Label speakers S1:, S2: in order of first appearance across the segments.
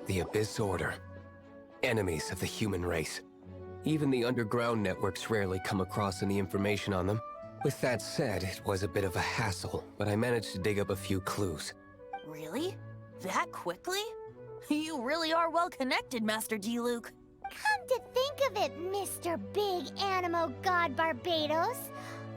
S1: The Abyss Order. Enemies of the human race. Even the underground networks rarely come across any information on them. With that said, it was a bit of a hassle, but I managed to dig up a few clues.
S2: Really? That quickly? You really are well connected, Master D-Luke.
S3: Come to think of it, Mr. Big Animo God Barbados,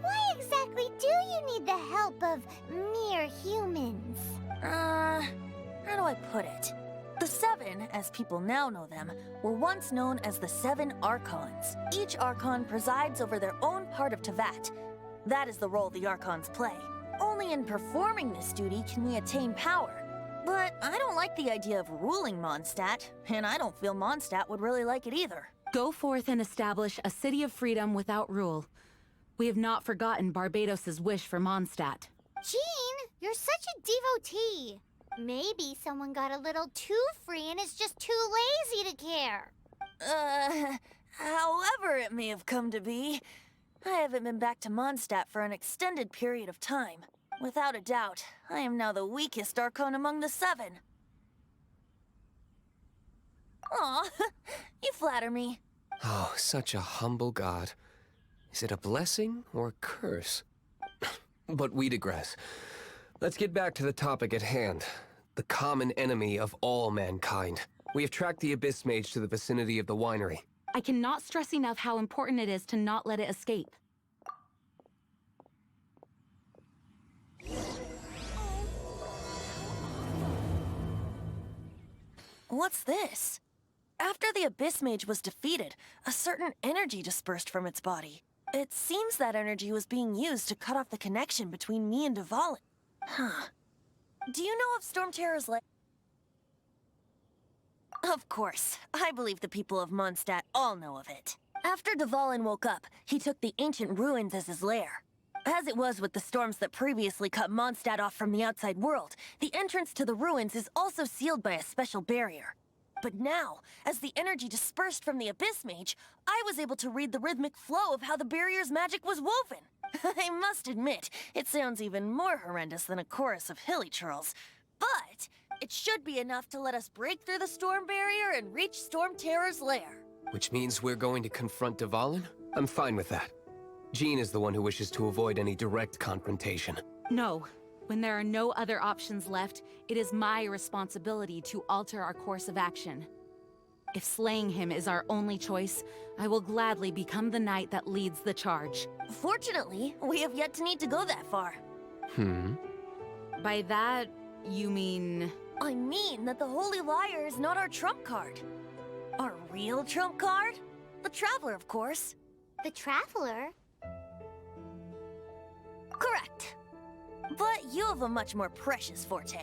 S3: why exactly do you need the help of mere humans?
S2: How do I put it? The Seven, as people now know them, were once known as the Seven Archons. Each Archon presides over their own part of Teyvat. That is the role the Archons play. Only in performing this duty can we attain power. But I don't like the idea of ruling Mondstadt, and I don't feel Mondstadt would really like it either.
S4: Go forth and establish a city of freedom without rule. We have not forgotten Barbados' wish for Mondstadt.
S3: Jean, you're such a devotee. Maybe someone got a little too free and is just too lazy to care.
S2: However it may have come to be, I haven't been back to Mondstadt for an extended period of time. Without a doubt, I am now the weakest Archon among the Seven. Aw, you flatter me.
S1: Oh, such a humble god. Is it a blessing or a curse? But we digress. Let's get back to the topic at hand. The common enemy of all mankind. We have tracked the Abyss Mage to the vicinity of the winery.
S4: I cannot stress enough how important it is to not let it escape.
S2: What's this? After the Abyss Mage was defeated, a certain energy dispersed from its body. It seems that energy was being used to cut off the connection between me and Dvalin. Huh. Do you know of Storm Terror's lair? Of course. I believe the people of Mondstadt all know of it. After Dvalin woke up, he took the ancient ruins as his lair. As it was with the storms that previously cut Mondstadt off from the outside world, the entrance to the ruins is also sealed by a special barrier. But now, as the energy dispersed from the Abyss Mage, I was able to read the rhythmic flow of how the barrier's magic was woven. I must admit, it sounds even more horrendous than a chorus of hilly churls. But it should be enough to let us break through the storm barrier and reach Storm Terror's lair.
S1: Which means we're going to confront Dvalin? I'm fine with that. Jean is the one who wishes to avoid any direct confrontation.
S4: No. When there are no other options left, it is my responsibility to alter our course of action. If slaying him is our only choice, I will gladly become the knight that leads the charge.
S2: Fortunately, we have yet to need to go that far.
S4: By that, you mean...
S2: I mean that the Holy Liar is not our trump card. Our real trump card? The Traveler, of course.
S3: The Traveler?
S2: Correct. But you have a much more precious forte.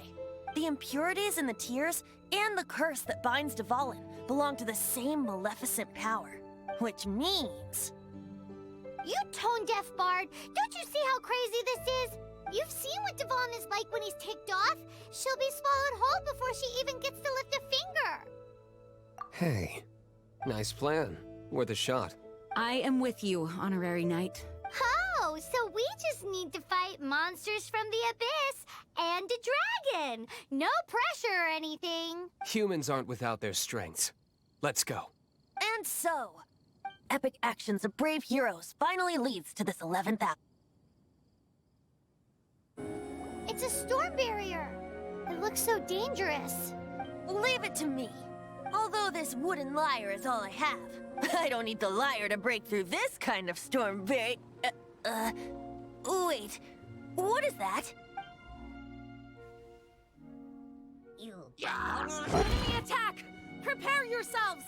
S2: The impurities in the tears and the curse that binds Dvalin belong to the same maleficent power. Which means...
S3: You tone-deaf bard, don't you see how crazy this is? You've seen what Dvalin is like when he's ticked off. She'll be swallowed whole before she even gets to lift a finger.
S1: Hey, nice plan. Worth a shot.
S4: I am with you, Honorary Knight.
S3: Oh, so we just need to fight monsters from the Abyss and a dragon. No pressure or anything.
S1: Humans aren't without their strengths. Let's go.
S2: And so, epic actions of brave heroes finally leads to this 11th hour.
S3: It's a storm barrier. It looks so dangerous.
S2: Leave it to me. Although this wooden lyre is all I have, I don't need the lyre to break through this kind of storm barrier. Wait, what is that?
S4: Enemy attack! Prepare yourselves!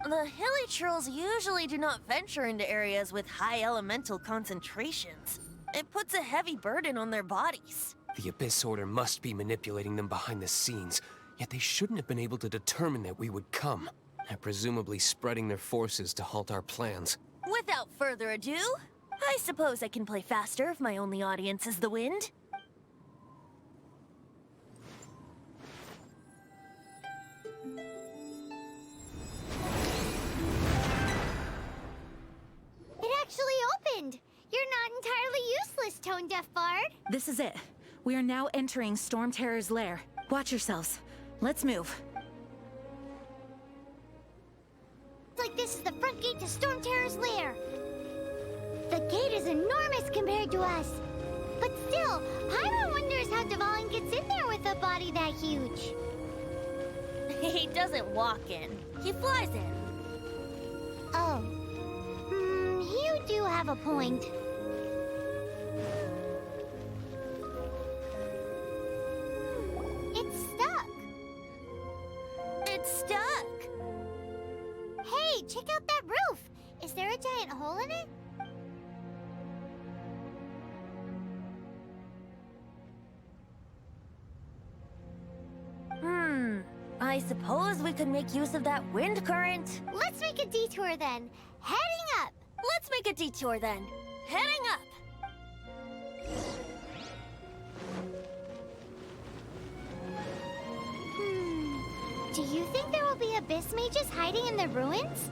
S2: The hilly trolls usually do not venture into areas with high elemental concentrations. It puts a heavy burden on their bodies.
S1: The Abyss Order must be manipulating them behind the scenes, yet they shouldn't have been able to determine that we would come. They're presumably spreading their forces to halt our plans.
S2: Without further ado, I suppose I can play faster if my only audience is the wind.
S3: It actually opened. You're not entirely useless, Tone Deaf Bard.
S4: This is it. We are now entering Storm Terror's lair. Watch yourselves. Let's move.
S3: Like this is the front gate to Storm Terror's lair. The gate is enormous compared to us. But still, Paimon wonders how Dvalin gets in there with a body that huge.
S2: He doesn't walk in. He flies in.
S3: Oh. You do have a point. It's stuck.
S2: It's stuck.
S3: Hey, check out that roof. Is there a giant hole in it?
S2: I suppose we could make use of that wind current.
S3: Let's make a detour then. Heading up.
S2: Let's make a detour then. Heading up.
S3: Do you think there will be abyss mages hiding in the ruins?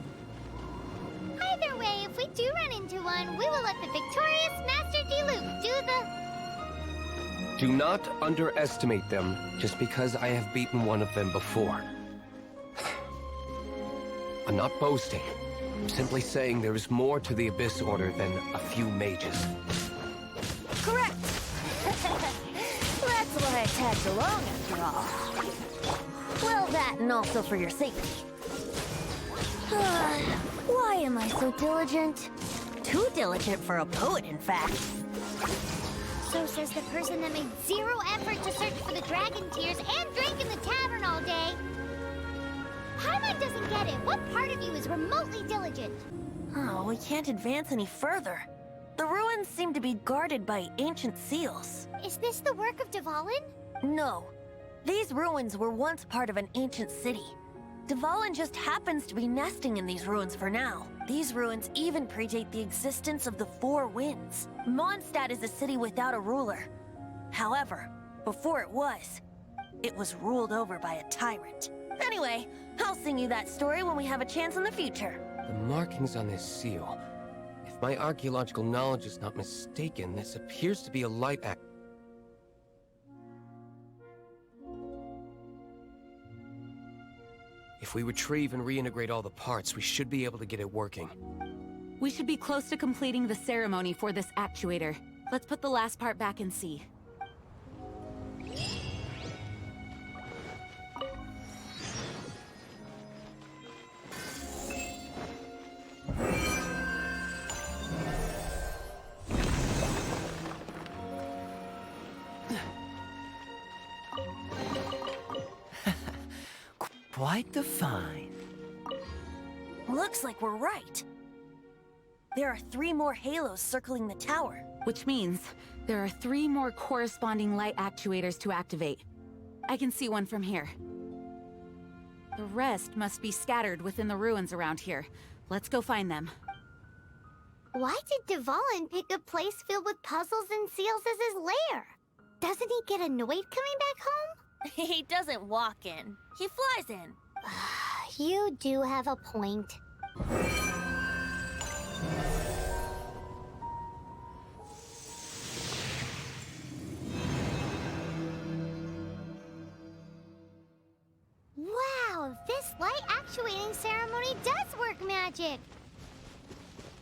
S3: Either way, if we do run into one, we will let the victorious Master Diluc do the...
S1: Do not underestimate them just because I have beaten one of them before. I'm not boasting. I'm simply saying there is more to the Abyss Order than a few mages.
S2: Correct. That's why I tagged along after all. Well, that and also for your safety. Why am I so diligent? Too diligent for a poet, in fact.
S3: So says the person that made zero effort to search for the dragon tears and drank in the tavern all day. Paimon doesn't get it. What part of you is remotely diligent?
S2: Oh, we can't advance any further. The ruins seem to be guarded by ancient seals.
S3: Is this the work of Dvalin?
S2: No. These ruins were once part of an ancient city. Dvalin just happens to be nesting in these ruins for now. These ruins even predate the existence of the Four Winds. Mondstadt is a city without a ruler. However, before it was ruled over by a tyrant. Anyway, I'll sing you that story when we have a chance in the future.
S1: The markings on this seal. If my archaeological knowledge is not mistaken, this appears to be a light act. If we retrieve and reintegrate all the parts, we should be able to get it working.
S4: We should be close to completing the ceremony for this actuator. Let's put the last part back and see.
S5: Quite the find.
S2: Looks like we're right. There are 3 more halos circling the tower.
S4: Which means there are 3 more corresponding light actuators to activate. I can see one from here. The rest must be scattered within the ruins around here. Let's go find them.
S3: Why did Dvalin pick a place filled with puzzles and seals as his lair? Doesn't he get annoyed coming back home?
S2: He doesn't walk in. He flies in.
S3: You do have a point. Wow, this light actuating ceremony does work magic.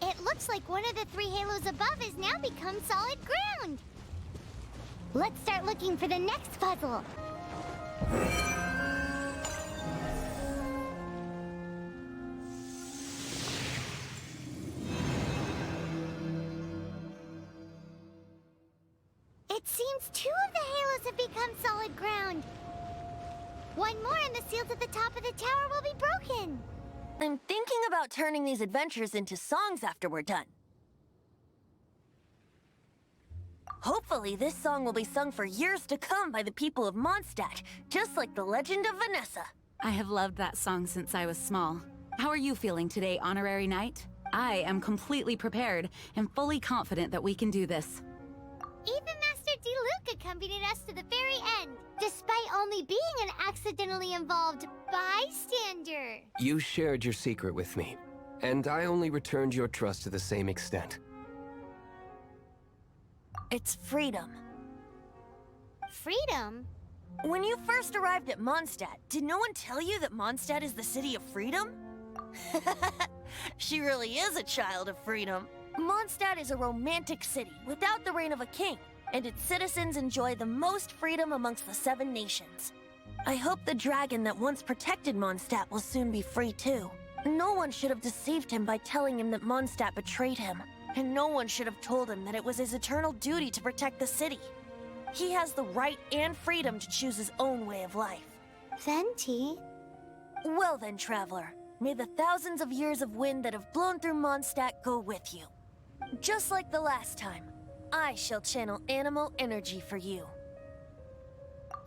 S3: It looks like one of the 3 halos above has now become solid ground. Let's start looking for the next puzzle. It seems 2 of the halos have become solid ground. One more and the seals at the top of the tower will be broken.
S2: I'm thinking about turning these adventures into songs after we're done. Hopefully, this song will be sung for years to come by the people of Mondstadt, just like the legend of Vanessa.
S4: I have loved that song since I was small. How are you feeling today, Honorary Knight? I am completely prepared and fully confident that we can do this.
S3: Even Master Diluc accompanied us to the very end, despite only being an accidentally involved bystander.
S1: You shared your secret with me, and I only returned your trust to the same extent.
S2: It's freedom.
S3: Freedom?
S2: When you first arrived at Mondstadt, did no one tell you that Mondstadt is the city of freedom? She really is a child of freedom. Mondstadt is a romantic city without the reign of a king, and its citizens enjoy the most freedom amongst the 7 nations. I hope the dragon that once protected Mondstadt will soon be free too. No one should have deceived him by telling him that Mondstadt betrayed him, and no one should have told him that it was his eternal duty to protect the city. He has the right and freedom to choose his own way of life.
S3: Venti?
S2: Well then, traveler, may the thousands of years of wind that have blown through Mondstadt go with you. Just like the last time, I shall channel animal energy for you.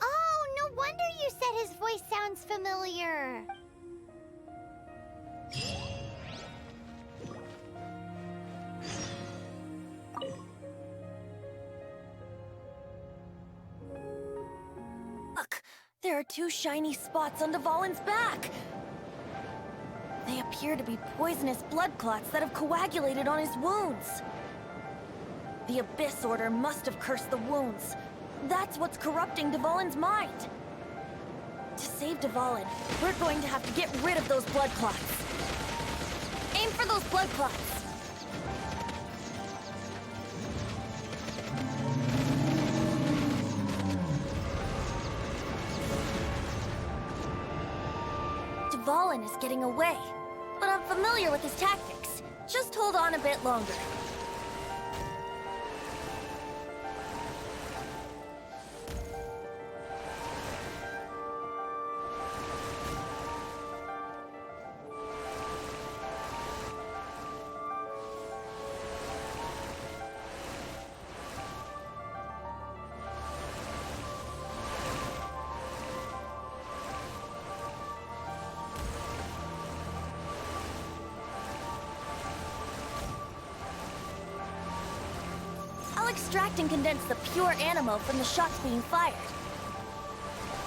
S3: Oh, no wonder you said his voice sounds familiar.
S2: Look, there are 2 shiny spots on Dvalin's back. They appear to be poisonous blood clots that have coagulated on his wounds. The Abyss Order must have cursed the wounds. That's what's corrupting Dvalin's mind. To save Dvalin, we're going to have to get rid of those blood clots. Aim for those blood clots. Dvalin is getting away, but I'm familiar with his tactics. Just hold on a bit longer. I'll extract and condense the pure animo from the shots being fired.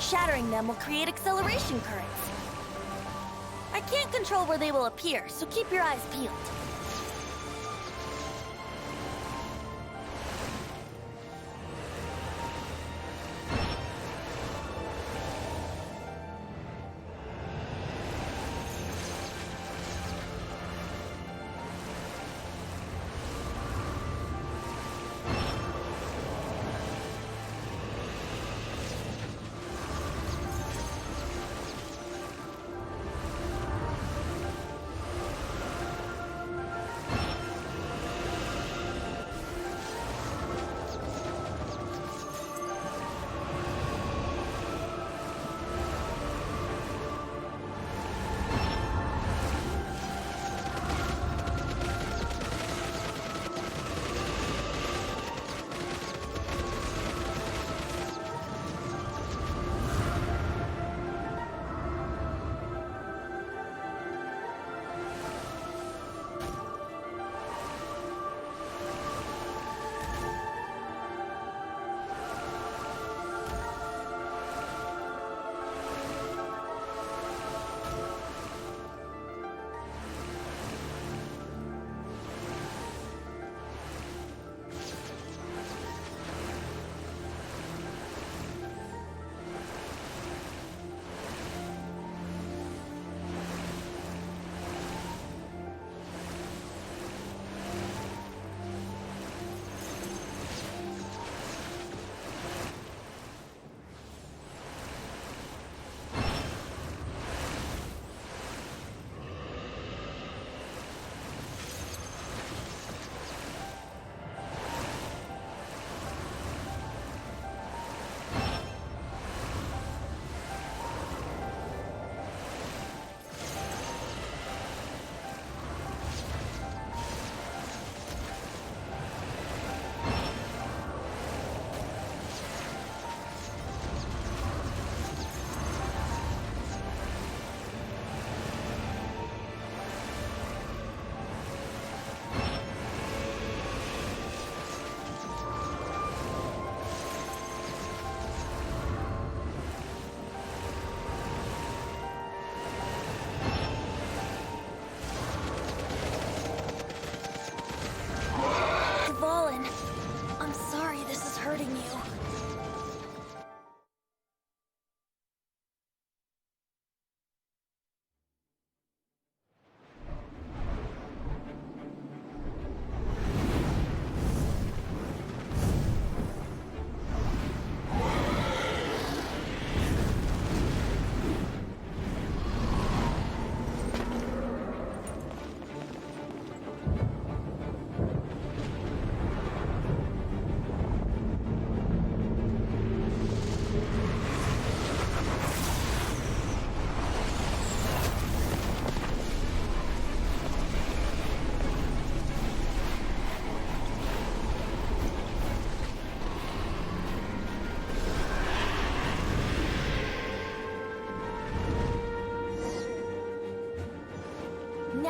S2: Shattering them will create acceleration currents. I can't control where they will appear, so keep your eyes peeled.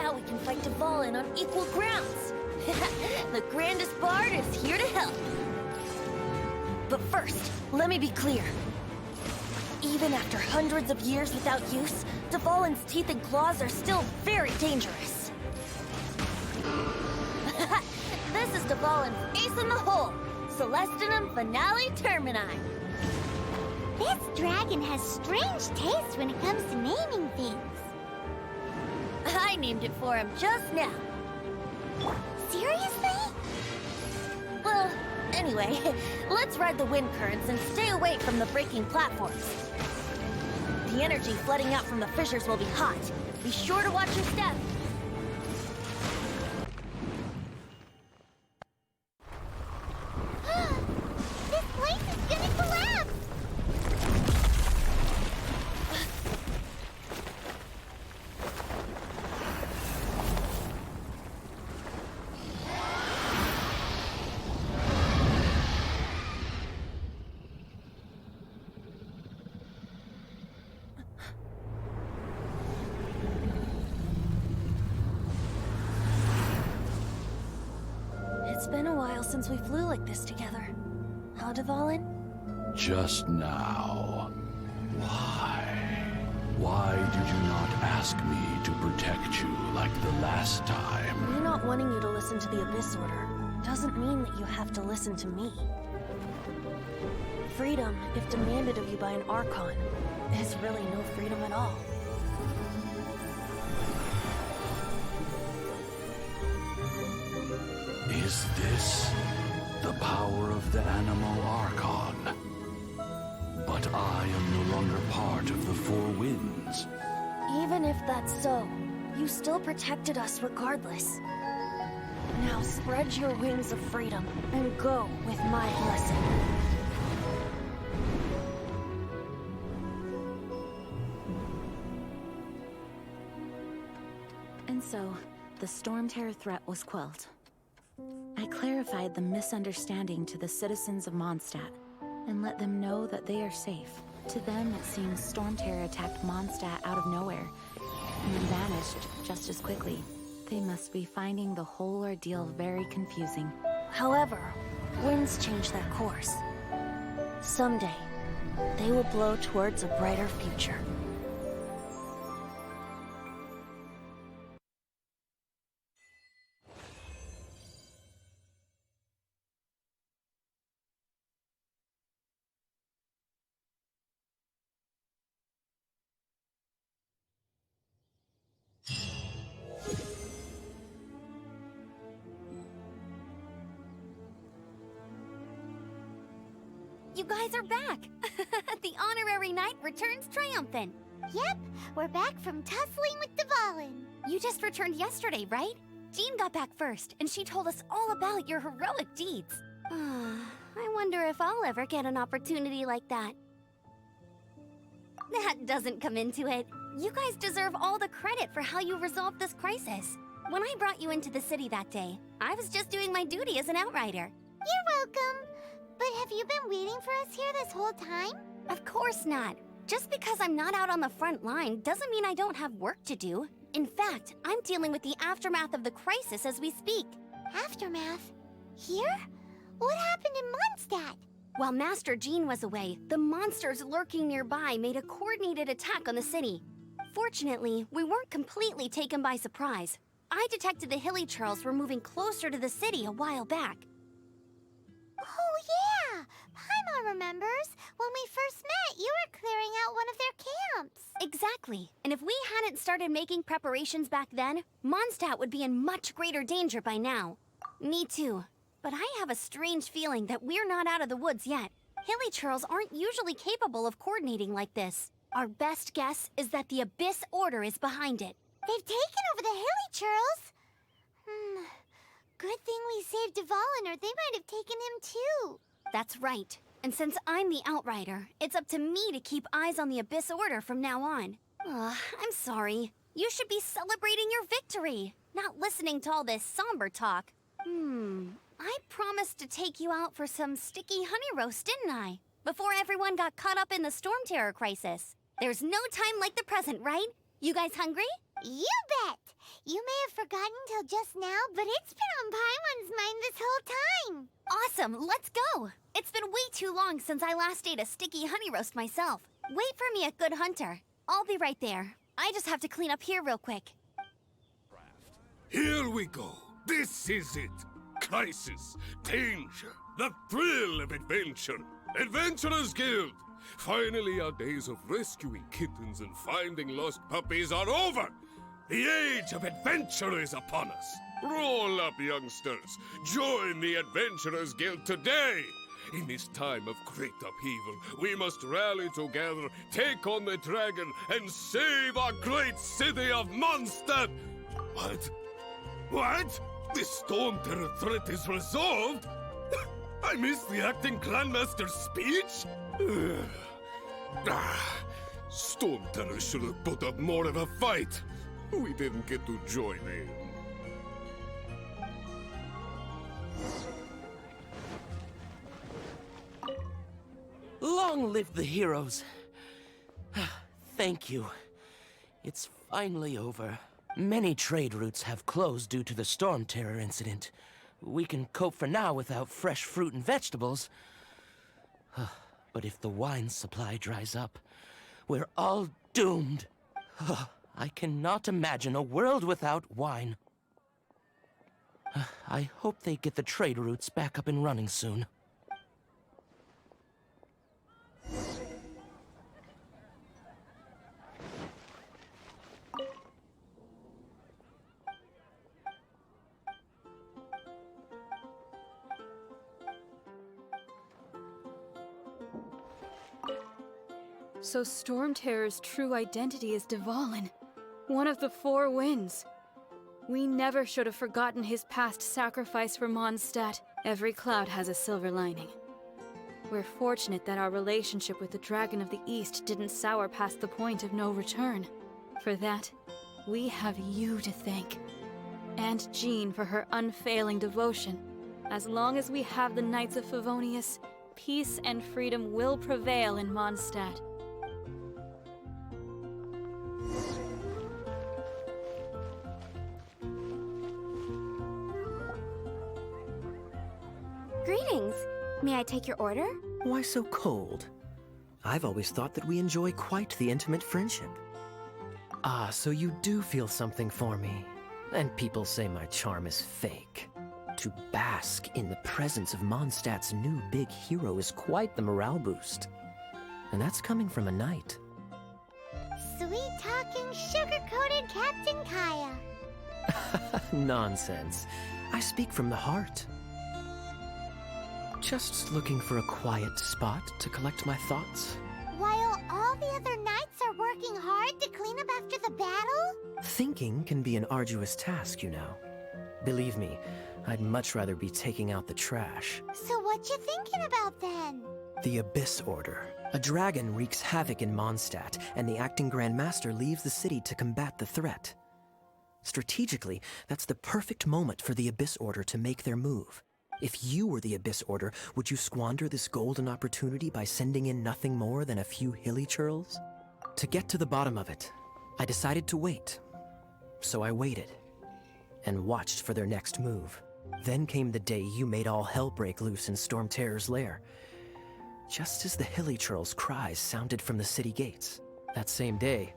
S2: Now we can fight Dvalin on equal grounds. The grandest bard is here to help. But first, let me be clear. Even after hundreds of years without use, Dvalin's teeth and claws are still very dangerous. This is Dvalin Ace in the Hole, Celestinum Finale Termini.
S3: This dragon has strange taste when it comes to naming things.
S2: I named it for him just now.
S3: Seriously?
S2: Well, anyway, let's ride the wind currents and stay away from the breaking platforms. The energy flooding out from the fissures will be hot. Be sure to watch your step.
S3: This place is gonna collapse!
S2: It's been a while since we flew like this together. Huh, Dvalin?
S6: Just now. Why? Why did you not ask me to protect you like the last time?
S2: Me not wanting you to listen to the Abyss Order doesn't mean that you have to listen to me. Freedom, if demanded of you by an Archon, is really no freedom at all.
S6: Is this the power of the Animal Archon? But I am no longer part of the Four Winds.
S2: Even if that's so, you still protected us regardless. Now spread your wings of freedom and go with my blessing.
S4: And so, the Storm Terror threat was quelled. I clarified the misunderstanding to the citizens of Mondstadt, and let them know that they are safe. To them, it seems Storm Terror attacked Mondstadt out of nowhere, and then vanished just as quickly. They must be finding the whole ordeal very confusing.
S2: However, winds change their course. Someday, they will blow towards a brighter future.
S7: You guys are back! The honorary knight returns triumphant.
S3: Yep, we're back from tussling with Dvalin.
S7: You just returned yesterday, right? Jean got back first, and she told us all about your heroic deeds. I wonder if I'll ever get an opportunity like that. That doesn't come into it. You guys deserve all the credit for how you resolved this crisis. When I brought you into the city that day, I was just doing my duty as an outrider.
S3: You're welcome. But have you been waiting for us here this whole time?
S7: Of course not. Just because I'm not out on the front line doesn't mean I don't have work to do. In fact, I'm dealing with the aftermath of the crisis as we speak.
S3: Aftermath? Here? What happened in Mondstadt?
S7: While Master Jean was away, the monsters lurking nearby made a coordinated attack on the city. Fortunately, we weren't completely taken by surprise. I detected the Hilly Churls were moving closer to the city a while back.
S3: Oh, yeah! Paimon remembers. When we first met, you were clearing out one of their camps.
S7: Exactly. And if we hadn't started making preparations back then, Mondstadt would be in much greater danger by now. Me too. But I have a strange feeling that we're not out of the woods yet. Hilly Churls aren't usually capable of coordinating like this. Our best guess is that the Abyss Order is behind it.
S3: They've taken over the Hilly Churls. Good thing we saved Dvalin, or they might have taken him too.
S7: That's right. And since I'm the Outrider, it's up to me to keep eyes on the Abyss Order from now on. I'm sorry. You should be celebrating your victory, not listening to all this somber talk. I promised to take you out for some sticky honey roast, didn't I? Before everyone got caught up in the Storm Terror crisis. There's no time like the present, right? You guys hungry?
S3: You bet! You may have forgotten till just now, but it's been on Paimon's mind this whole time!
S7: Awesome, let's go! It's been way too long since I last ate a sticky honey roast myself. Wait for me at Good Hunter. I'll be right there. I just have to clean up here real quick.
S8: Here we go. This is it. Crisis, danger, the thrill of adventure. Adventurers Guild! Finally, our days of rescuing kittens and finding lost puppies are over! The age of adventure is upon us! Roll up, youngsters! Join the Adventurers Guild today! In this time of great upheaval, we must rally together, take on the dragon, and save our great city of Mondstadt! What? What? The Storm Terror threat is resolved? I missed the acting Grandmaster's speech? Storm Terror should have put up more of a fight. We didn't get to join in.
S5: Long live the heroes. Thank you. It's finally over. Many trade routes have closed due to the Storm Terror incident. We can cope for now without fresh fruit and vegetables. But if the wine supply dries up, we're all doomed. I cannot imagine a world without wine. I hope they get the trade routes back up and running soon.
S9: So Storm Terror's true identity is Dvalin, one of the Four Winds. We never should have forgotten his past sacrifice for Mondstadt. Every cloud has a silver lining. We're fortunate that our relationship with the Dragon of the East didn't sour past the point of no return. For that, we have you to thank. And Jean for her unfailing devotion. As long as we have the Knights of Favonius, peace and freedom will prevail in Mondstadt.
S7: Greetings. May I take your order?
S10: Why so cold? I've always thought that we enjoy quite the intimate friendship. Ah, so you do feel something for me. And people say my charm is fake. To bask in the presence of Mondstadt's new big hero is quite the morale boost. And that's coming from a knight.
S3: Sweet-talking, sugar-coated Captain Kaya.
S10: Nonsense. I speak from the heart. Just looking for a quiet spot to collect my thoughts.
S3: While all the other knights are working hard to clean up after the battle?
S10: Thinking can be an arduous task, you know. Believe me, I'd much rather be taking out the trash.
S3: So what you thinking about then?
S10: The Abyss Order. A dragon wreaks havoc in Mondstadt, and the acting Grand Master leaves the city to combat the threat. Strategically, that's the perfect moment for the Abyss Order to make their move. If you were the Abyss Order, would you squander this golden opportunity by sending in nothing more than a few hilly churls? To get to the bottom of it, I decided to wait. So I waited, and watched for their next move. Then came the day you made all hell break loose in Storm Terror's lair. Just as the hilly churls' cries sounded from the city gates. That same day,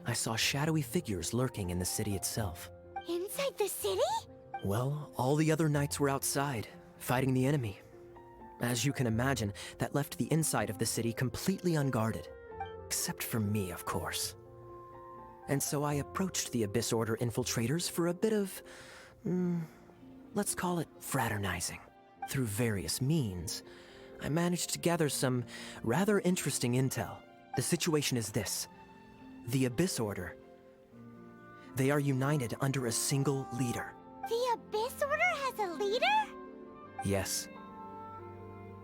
S10: I saw shadowy figures lurking in the city itself.
S3: Inside the city?
S10: Well, all the other knights were outside, fighting the enemy. As you can imagine, that left the inside of the city completely unguarded. Except for me, of course. And so I approached the Abyss Order infiltrators for a bit of, let's call it fraternizing. Through various means, I managed to gather some rather interesting intel. The situation is this. The Abyss Order. They are united under a single leader.
S3: The Abyss Order has a leader?
S10: Yes.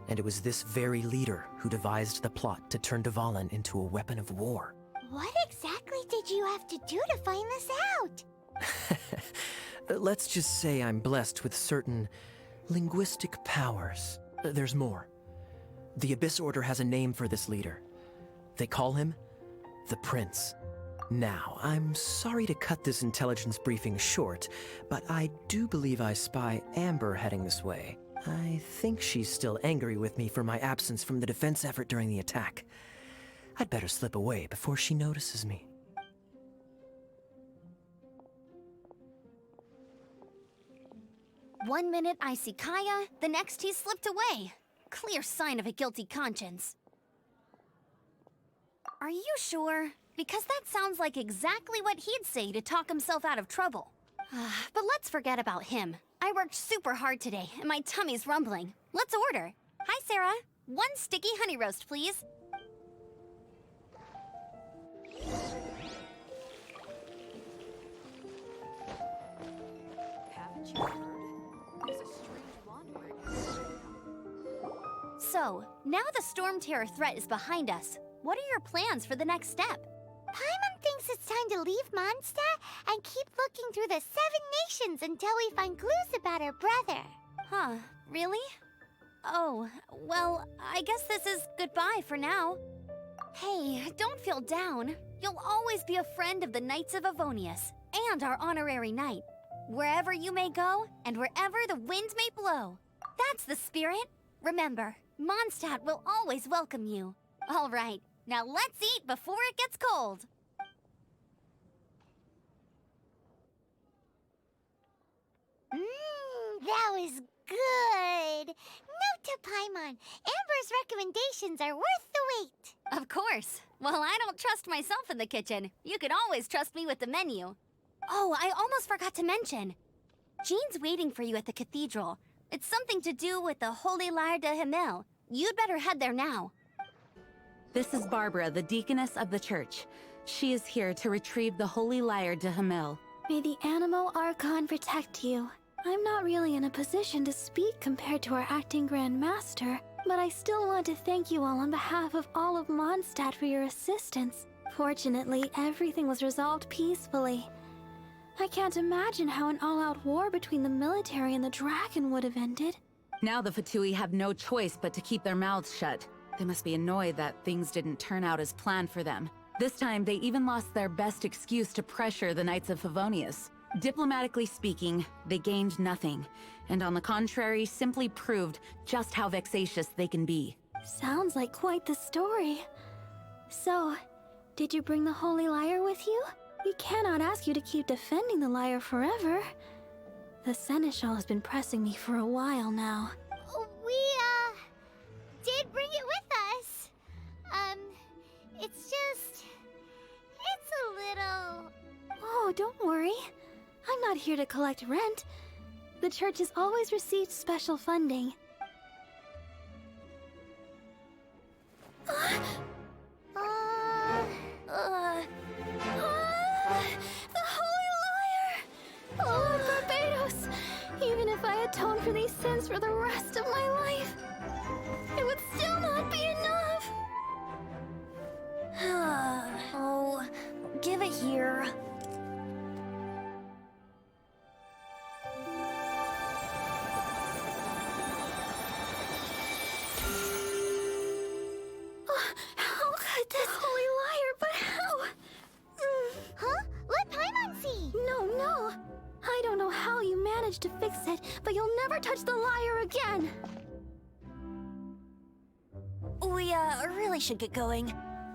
S10: And it was this very leader who devised the plot to turn Dvalin into a weapon of war.
S3: What exactly did you have to do to find this out?
S10: Let's just say I'm blessed with certain linguistic powers. There's more. The Abyss Order has a name for this leader. They call him the Prince. Now, I'm sorry to cut this intelligence briefing short, but I do believe I spy Amber heading this way. I think she's still angry with me for my absence from the defense effort during the attack. I'd better slip away before she notices me.
S7: One minute I see Kaya, the next he's slipped away. Clear sign of a guilty conscience. Are you sure? Because that sounds like exactly what he'd say to talk himself out of trouble. But let's forget about him. I worked super hard today, and my tummy's rumbling. Let's order. Hi, Sarah. 1 sticky honey roast, please.
S4: Haven't you heard? There's a strange wanderer.
S7: So, now the Storm Terror threat is behind us. What are your plans for the next step?
S3: Paimon thinks it's time to leave Mondstadt and keep looking through the 7 nations until we find clues about her brother.
S7: Huh, really? Oh, well, I guess this is goodbye for now. Hey, don't feel down. You'll always be a friend of the Knights of Avonius, and our honorary knight. Wherever you may go, and wherever the wind may blow. That's the spirit. Remember, Mondstadt will always welcome you. All right, now let's eat before it gets cold.
S3: That was good. Note to Paimon, Amber's recommendations are worth the wait.
S7: Of course. Well, I don't trust myself in the kitchen. You can always trust me with the menu. Oh, I almost forgot to mention. Jean's waiting for you at the cathedral. It's something to do with the Holy Lyre de Himmel. You'd better head there now.
S4: This is Barbara, the deaconess of the church. She is here to retrieve the Holy Lyre de Himmel.
S9: May the Animal Archon protect you. I'm not really in a position to speak compared to our acting Grand Master, but I still want to thank you all on behalf of all of Mondstadt for your assistance. Fortunately, everything was resolved peacefully. I can't imagine how an all-out war between the military and the dragon would have ended.
S4: Now the Fatui have no choice but to keep their mouths shut. They must be annoyed that things didn't turn out as planned for them. This time, they even lost their best excuse to pressure the Knights of Favonius. Diplomatically speaking, they gained nothing, and on the contrary, simply proved just how vexatious they can be.
S9: Sounds like quite the story. So, did you bring the Holy Lyre with you? We cannot ask you to keep defending the lyre forever. The Seneschal has been pressing me for a while now.
S3: We, did bring it with us. It's a little...
S9: Oh, don't worry. I'm not here to collect rent. The church has always received special funding. The Holy Lyre! Oh, Lord Barbados! Even if I atone for these sins for the rest of my life, it would still not be enough!
S2: Oh, give it here.
S9: How could this Holy Lyre, but how?
S3: Huh? Let Paimon see!
S9: No. I don't know how you managed to fix it, but you'll never touch the lyre again!
S2: We, really should get going.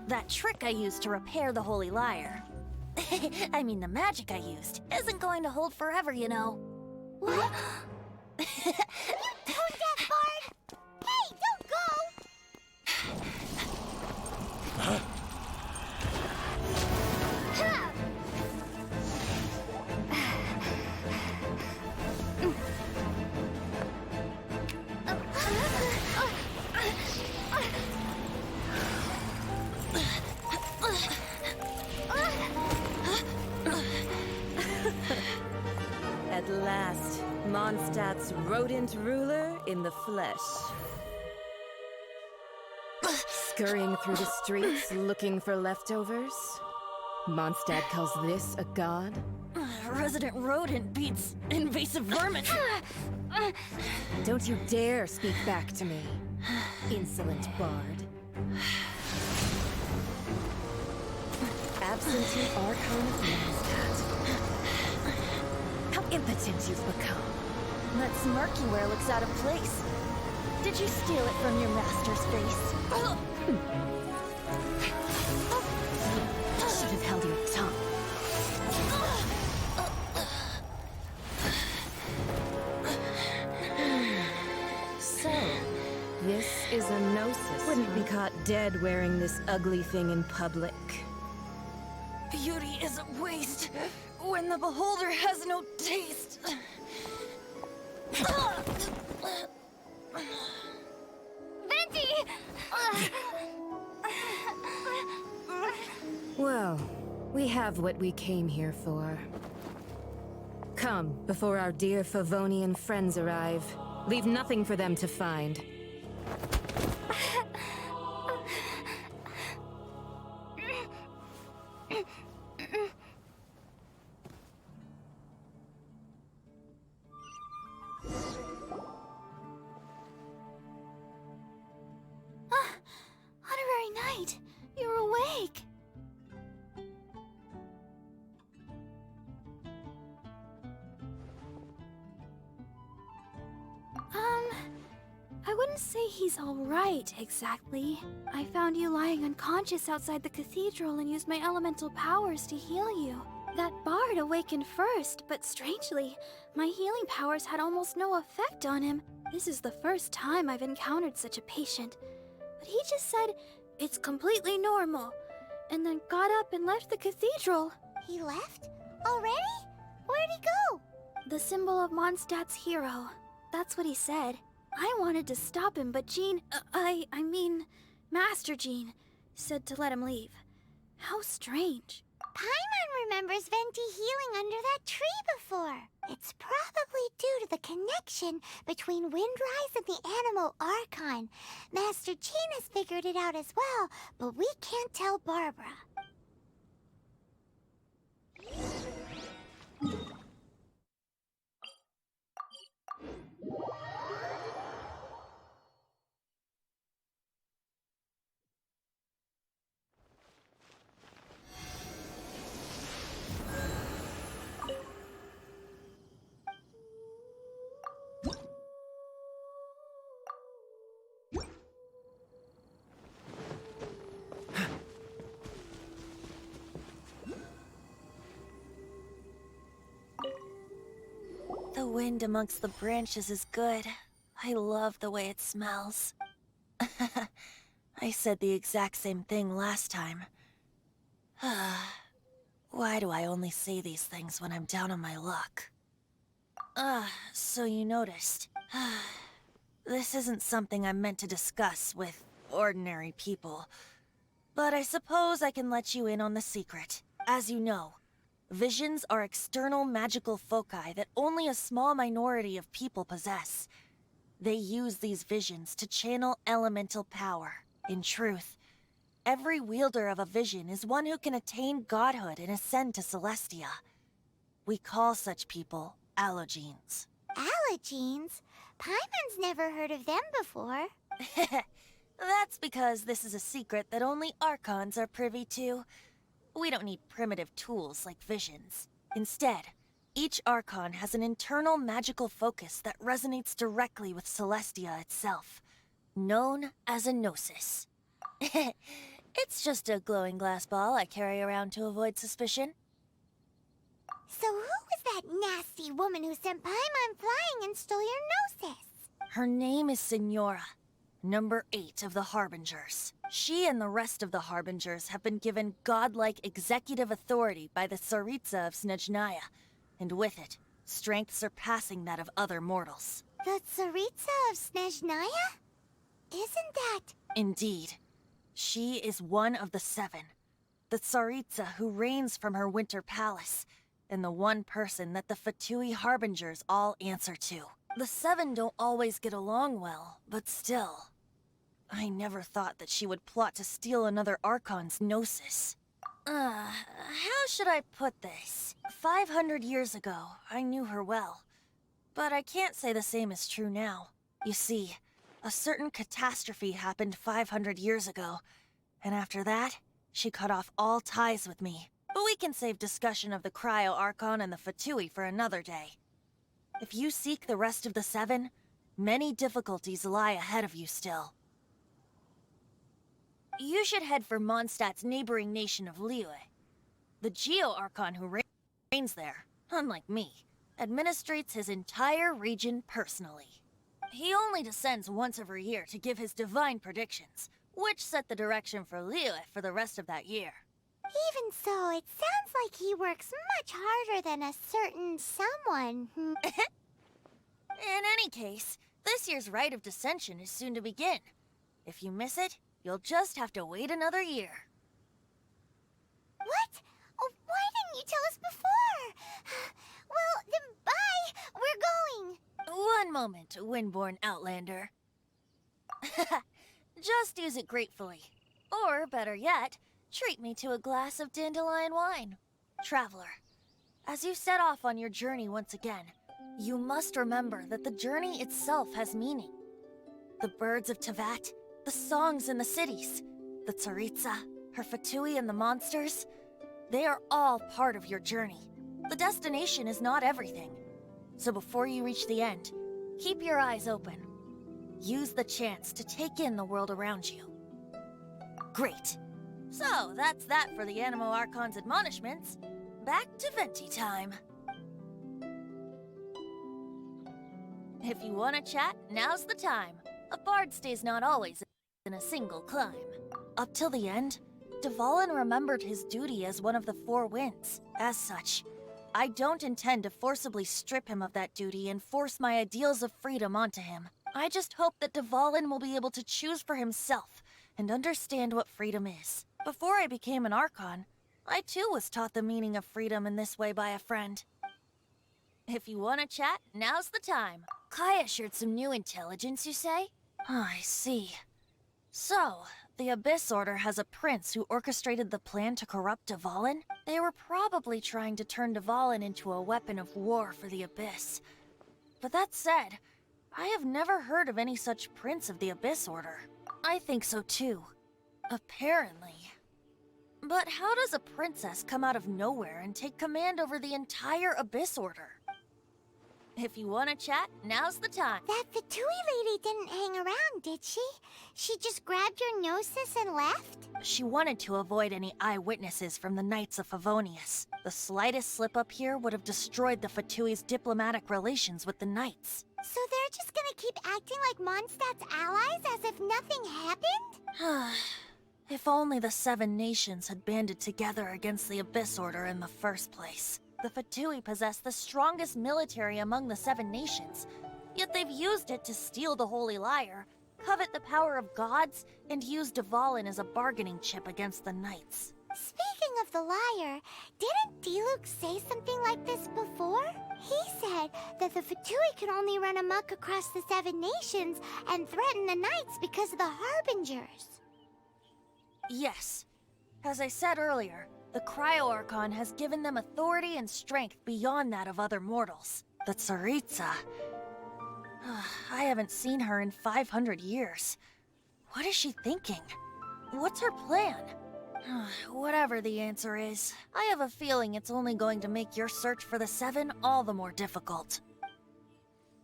S2: That trick I used to repair the Holy Lyre. I mean, the magic I used isn't going to hold forever, you know.
S3: What? You tone deaf, Bard! Hey, don't go! Ha!
S11: At last, Mondstadt's rodent ruler in the flesh. Scurrying through the streets looking for leftovers? Mondstadt calls this a god?
S2: Resident rodent beats invasive vermin.
S11: Don't you dare speak back to me, insolent bard. absentee Archon of Mondstadt. How impotent you've become.
S2: That smirk you wear looks out of place. Did you steal it from your master's face?
S11: You should have held your tongue. So, this is a gnosis. Wouldn't be caught dead wearing this ugly thing in public.
S2: Beauty is a waste when the beholder has no taste.
S3: Venti!
S11: Well, we have what we came here for. Come, before our dear Favonian friends arrive. Leave nothing for them to find.
S3: Honorary Knight, you're awake. I wouldn't say he's all right, exactly. I found you lying unconscious outside the cathedral and used my elemental powers to heal you. That bard awakened first, but strangely, my healing powers had almost no effect on him. This is the first time I've encountered such a patient. But he just said, it's completely normal, and then got up and left the cathedral. He left? Already? Where'd he go? The symbol of Mondstadt's hero. That's what he said. I wanted to stop him, but Jean, I mean, Master Jean, said to let him leave. How strange. Paimon remembers Venti healing under that tree before. It's probably due to the connection between Windrise and the Animal Archon. Master Jean has figured it out as well, but we can't tell Barbara.
S2: The wind amongst the branches is good. I love the way it smells. I said the exact same thing last time. Why do I only say these things when I'm down on my luck? So you noticed. This isn't something I'm meant to discuss with ordinary people. But I suppose I can let you in on the secret. As you know, visions are external magical foci that only a small minority of people possess. They use these visions to channel elemental power. In truth, every wielder of a vision is one who can attain godhood and ascend to Celestia. We call such people allogenes.
S3: Allogenes? Paimon's never heard of them before.
S2: That's because this is a secret that only Archons are privy to. We don't need primitive tools like visions. Instead, each Archon has an internal magical focus that resonates directly with Celestia itself, known as a gnosis. It's just a glowing glass ball I carry around to avoid suspicion.
S3: So who was that nasty woman who sent Paimon flying and stole your gnosis?
S2: Her name is Signora, number 8 of the Harbingers. She and the rest of the Harbingers have been given godlike executive authority by the Tsaritsa of Snezhnaya, and with it, strength surpassing that of other mortals.
S3: The Tsaritsa of Snezhnaya? Isn't that...
S2: Indeed. She is one of the 7, the Tsaritsa who reigns from her winter palace, and the one person that the Fatui Harbingers all answer to. The 7 don't always get along well, but still. I never thought that she would plot to steal another Archon's gnosis. How should I put this? 500 years ago, I knew her well. But I can't say the same is true now. You see, a certain catastrophe happened 500 years ago, and after that, she cut off all ties with me. But we can save discussion of the Cryo Archon and the Fatui for another day. If you seek the rest of the Seven, many difficulties lie ahead of you still. You should head for Mondstadt's neighboring nation of Liyue. The Geo Archon who reigns there, unlike me, administrates his entire region personally. He only descends once every year to give his divine predictions, which set the direction for Liyue for the rest of that year.
S3: Even so, it sounds like he works much harder than a certain someone.
S2: In any case, this year's Rite of Dissension is soon to begin. If you miss it, you'll just have to wait another year.
S3: What? Oh, why didn't you tell us before? Well, then bye! We're going!
S2: One moment, Windborn Outlander. Just use it gratefully. Or, better yet, treat me to a glass of dandelion wine. Traveler, as you set off on your journey once again, you must remember that the journey itself has meaning. The birds of Tevat, the songs in the cities, the Tsaritsa, her Fatui and the monsters, they are all part of your journey. The destination is not everything. So before you reach the end, keep your eyes open. Use the chance to take in the world around you. Great. So, that's that for the Animo Archon's admonishments. Back to Venti time. If you want to chat, now's the time. A bard stays not always in a single climb. Up till the end, Dvalin remembered his duty as one of the Four Winds. As such, I don't intend to forcibly strip him of that duty and force my ideals of freedom onto him. I just hope that Dvalin will be able to choose for himself and understand what freedom is. Before I became an Archon, I too was taught the meaning of freedom in this way by a friend. If you want to chat, now's the time. Kaya shared some new intelligence, you say? Oh, I see. So, the Abyss Order has a prince who orchestrated the plan to corrupt Dvalin? They were probably trying to turn Dvalin into a weapon of war for the Abyss. But that said, I have never heard of any such prince of the Abyss Order. I think so too. Apparently. But how does a princess come out of nowhere and take command over the entire Abyss Order? If you want to chat, now's the time.
S3: That Fatui lady didn't hang around, did she? She just grabbed your gnosis and left?
S2: She wanted to avoid any eyewitnesses from the Knights of Favonius. The slightest slip-up here would have destroyed the Fatui's diplomatic relations with the Knights.
S3: So they're just gonna keep acting like Mondstadt's allies as if nothing happened?
S2: If only the Seven Nations had banded together against the Abyss Order in the first place. The Fatui possess the strongest military among the Seven Nations, yet they've used it to steal the Holy Lyre, covet the power of gods, and use Dvalin as a bargaining chip against the Knights.
S3: Speaking of the lyre, didn't Diluc say something like this before? He said that the Fatui can only run amok across the Seven Nations and threaten the Knights because of the Harbingers.
S2: Yes. As I said earlier, the Cryo Archon has given them authority and strength beyond that of other mortals. The Tsaritsa. I haven't seen her in 500 years. What is she thinking? What's her plan? Whatever the answer is, I have a feeling it's only going to make your search for the Seven all the more difficult.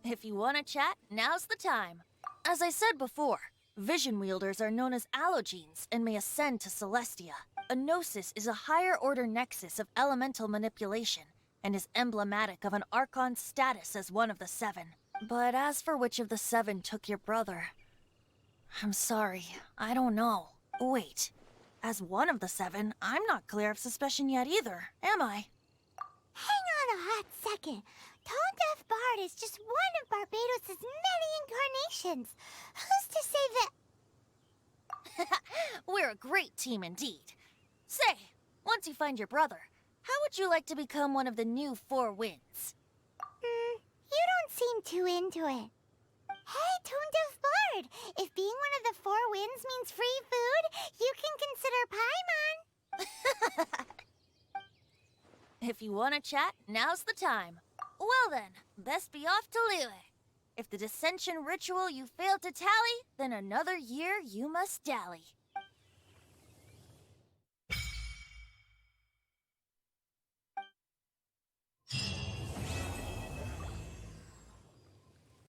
S2: If you want to chat, now's the time. As I said before, Vision Wielders are known as Allogenes and may ascend to Celestia. A Gnosis is a higher-order nexus of elemental manipulation and is emblematic of an Archon's status as one of the Seven. But as for which of the Seven took your brother, I'm sorry, I don't know. Wait, as one of the Seven, I'm not clear of suspicion yet either, am I?
S3: Hang on a hot second. Tone Deaf Bard is just one of Barbados' many incarnations. Who's to say that...
S2: We're a great team indeed. Say, once you find your brother, how would you like to become one of the new Four Winds?
S3: You don't seem too into it. Hey, Tone Deaf Bard! If being one of the Four Winds means free food, you can consider Paimon.
S2: If you want to chat, now's the time. Well then, best be off to Liyue. If the dissension ritual you failed to tally, then another year you must dally.